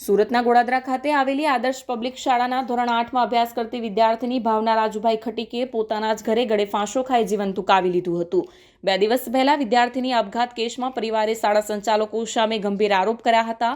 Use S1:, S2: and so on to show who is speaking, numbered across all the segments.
S1: સુરતના ગોડાદરા ખાતે આવેલી આદર્શ પબ્લિક શાળાના ધોરણ 8માં અભ્યાસ કરતી વિદ્યાર્થીની ભાવના રાજુભાઈ ખટીકે પોતાના જ ઘરે ગળે ફાંસો ખાઈ જીવન ટૂંકાવી લીધું હતું। 2 દિવસ પહેલા વિદ્યાર્થીની આપઘાત કેસમાં પરિવારે શાળા સંચાલકો સામે ગંભીર આરોપ કર્યા હતા।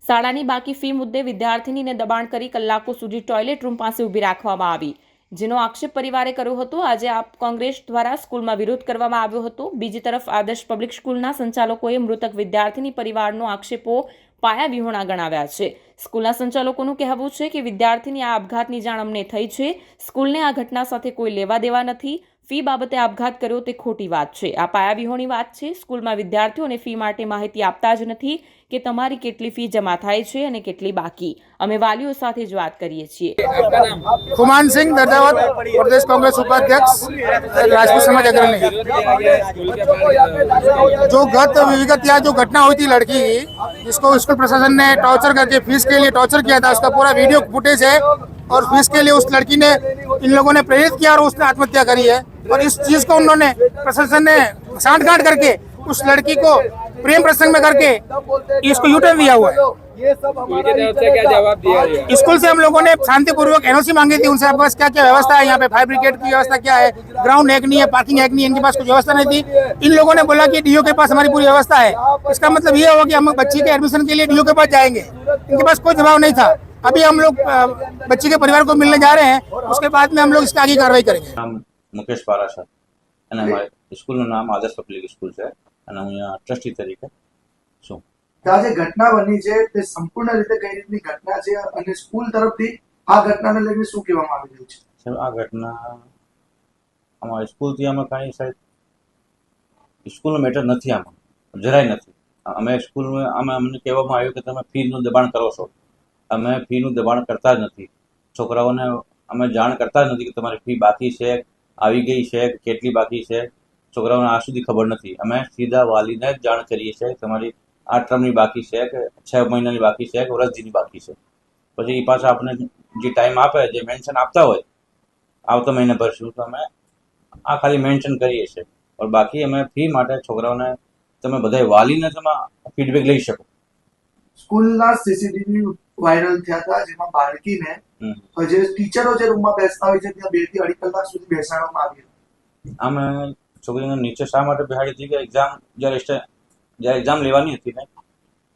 S1: શાળાની બાકી ફી મુદ્દે વિદ્યાર્થીનીને દબાણ કરી કલાકો સુધી ટોયલેટ રૂમ પાસે ઊભી રાખવામાં આવી, જેનો આક્ષેપ પરિવારે કર્યો હતો। આજે આપ કોંગ્રેસ દ્વારા સ્કૂલમાં વિરોધ કરવામાં આવ્યો હતો। બીજી તરફ આદર્શ પબ્લિક સ્કૂલના સંચાલકોએ મૃતક વિદ્યાર્થીની પરિવારનો આક્ષેપો પાયા વિહોણા ગણાવ્યા છે। સ્કૂલના સંચાલકોનું કહેવું છે કે વિદ્યાર્થીની આ આપઘાતની જાણ અમને થઈ છે। સ્કૂલને આ ઘટના સાથે કોઈ લેવા દેવા નથી। ફી બાબતે આપઘાત કર્યો તે ખોટી વાત છે। આ પાયા વિહોણી વાત છે। સ્કૂલમાં વિદ્યાર્થીઓને ફી માટે માહિતી આપતા જ નથી કે તમારી કેટલી ફી જમા થાય છે અને કેટલી બાકી। અમે વાલીઓ સાથે જ વાત કરીએ છીએ।
S2: खुमान सिंह दर्दावत, प्रदेश कांग्रेस उपाध्यक्ष, राजपूत समाज अग्रणी। जो विगत या जो घटना हुई थी लड़की की, जिसको स्कूल प्रशासन ने टॉर्चर करके फीस के लिए टॉर्चर किया था, उसका पूरा वीडियो फुटेज है और फीस के लिए उस लड़की ने इन लोगों ने प्रेरित किया और उसने आत्महत्या करी है। और इस चीज को उन्होंने प्रशासन ने सांठगांठ करके उस लड़की को प्रेम प्रसंग में करके इसको यूटर्न दिया हुआ है।
S3: स्कूल की तरफ से क्या जवाब दिया गया?
S2: स्कूल से हम लोगों ने शांतिपूर्वक एनओसी मांगी थी उनसे, आपके पास क्या क्या व्यवस्था है, यहाँ पे फायर ब्रिगेड की व्यवस्था क्या है, ग्राउंड है कि नहीं है, पार्किंग है कि नहीं, इनके पास कुछ व्यवस्था नहीं थी। इन लोगों ने बोला कि डीओ के पास हमारी पूरी व्यवस्था है। इसका मतलब ये हुआ कि हम बच्ची के एडमिशन के लिए डीओ के पास जाएंगे। इनके पास कोई जवाब नहीं था। अभी हम लोग बच्ची के परिवार को मिलने जा रहे हैं, उसके बाद में हम लोग इसकी आगे कार्रवाई करेंगे।
S4: नाम मुकेश पारा છે અને અમારી સ્કૂલનું નામ આદર્શ પબ્લિક સ્કૂલ છે અને હું અહીંયા ટ્રસ્ટી તરીકે છું।
S5: જે ઘટના બની છે તે સંપૂર્ણ રીતે કઈ રીતની ઘટના છે અને સ્કૂલ તરફથી આ ઘટનાને લઈને શું કહેવામાં આવી રહ્યું છે?
S4: સાહેબ, આ ઘટના અમારી સ્કૂલથી અમે કાંઈ સાહેબ સ્કૂલનો મેટર નથી, આમાં જરાય નથી। અમે સ્કૂલમાં અમને કહેવામાં આવ્યું કે તમે ફીનું દબાણ કરો છો। અમે ફીનું દબાણ કરતા જ નથી। છોકરાઓને અમે જાણ કરતા જ નથી કે તમારી ફી બાકી છે, આવી ગઈ છે, કેટલી બાકી છે। છોકરાઓને આ સુધી ખબર નથી। અમે સીધા વાલીને જ જાણ કરીએ છીએ તમારી આ ટર્મની બાકી છે કે 6 મહિનાની બાકી છે કે વર્ષ દીની બાકી છે। પછી એ પાછા આપણે જે ટાઈમ આપે, જે મેન્શન આપતા હોય આવતા મહિને ભરશું, તો અમે આ ખાલી મેન્શન કરીએ છીએ। और બાકી અમે ફી માટે છોકરાઓને તમે બધા વાલીને તમે ફીડબેક લઈ શકો।
S5: સ્કૂલના સીસીટીવી વાયરલ થયા હતા, જેમાં બાળકીને જે ટીચરો જે રૂમમાં બેસતા હોય છે ત્યાં 2 થી 2.5 કલાક સુધી બેસાડવામાં આવી હતી।
S4: અમે છોકરીને નીચે શા માટે બેસાડી હતી કે જ્યારે એક્ઝામ લેવાની હતી ને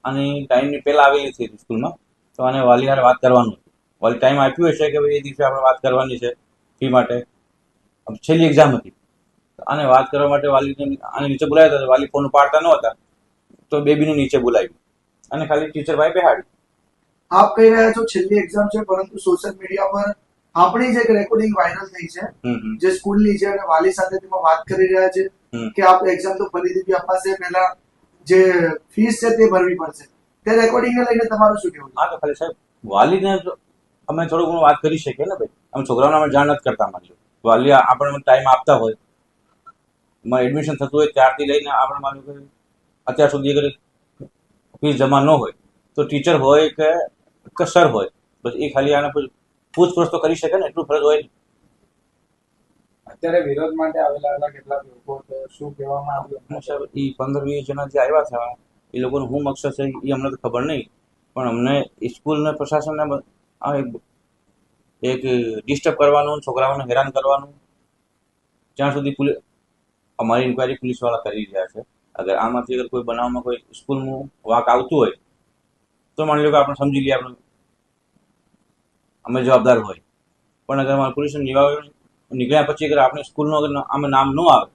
S4: અને ટાઈમની પહેલા આવેલી હતી સ્કૂલમાં, તો આને વાલી હારે વાત કરવાનું હતું। વાલી ટાઈમ આપ્યું હશે કે ભાઈ એ દિવસે આપણે વાત કરવાની છે ફી માટે। છેલ્લી એક્ઝામ હતી, આને વાત કરવા માટે વાલીને આને નીચે બોલાવ્યા હતા। વાલી ફોન ઉપાડતા નહોતા તો બેબીને નીચે બોલાવી અને ખાલી ટીચર ભાઈ બેહાડી।
S5: આપ કહી રહ્યા છો છેલ્લી એક્ઝામ છે, પરંતુ સોશિયલ મીડિયા પર આપણી જે રેકોર્ડિંગ વાયરલ થઈ છે જે સ્કૂલની છે અને વાલી સાથે તેમાં વાત કરી રહ્યા છે કે આપ એક્ઝામ તો ફરીથી અપાશે, પહેલા જે ફીસ છે તે ભરવી પડશે, તે રેકોર્ડિંગને લઈને તમારું શું કહેવું?
S4: હા, તો ખાલી સાહેબ વાલીને અમે થોડું ઘણું વાત કરી શકીએ ને ભાઈ। અમે છોકરાઓને અમે જાણ નથી કરતા। માની લો વાલી આપણને ટાઈમ આપતા હોય, એડમિશન થતું હોય ત્યારથી લઈને આપણે માની લો અત્યાર સુધી અગર ફીસ જમા ન હોય તો ટીચર હોય કે સર હોય, બસ એ ખાલી આને પૂછપરછ તો કરી શકે ને, એટલું ફરજ હોય ને।
S3: અત્યારે વિરોધ માટે આવેલા હતા કેટલાક લોકો, તો શું કહેવામાં આવ્યું?
S4: સાહેબ એ 15-20 જણા જે આવ્યા છે એ લોકોનું શું મકસદ છે એ અમને તો ખબર નહીં, પણ અમને સ્કૂલને પ્રશાસનને એક ડિસ્ટર્બ કરવાનું, છોકરાઓને હેરાન કરવાનું, જ્યાં સુધી અમારી ઇન્ક્વાયરી પોલીસવાળા કરી રહ્યા છે। અગર આમાંથી અગર કોઈ બનાવમાં કોઈ સ્કૂલનું વાંક આવતું હોય તો માની લો કે આપણે સમજી લઈએ, આપણે અમે જવાબદાર હોય, પણ અગર અમારા પોલીસને નીકળ્યા પછી અગર આપણે સ્કૂલનું અગર આમાં નામ ન આવે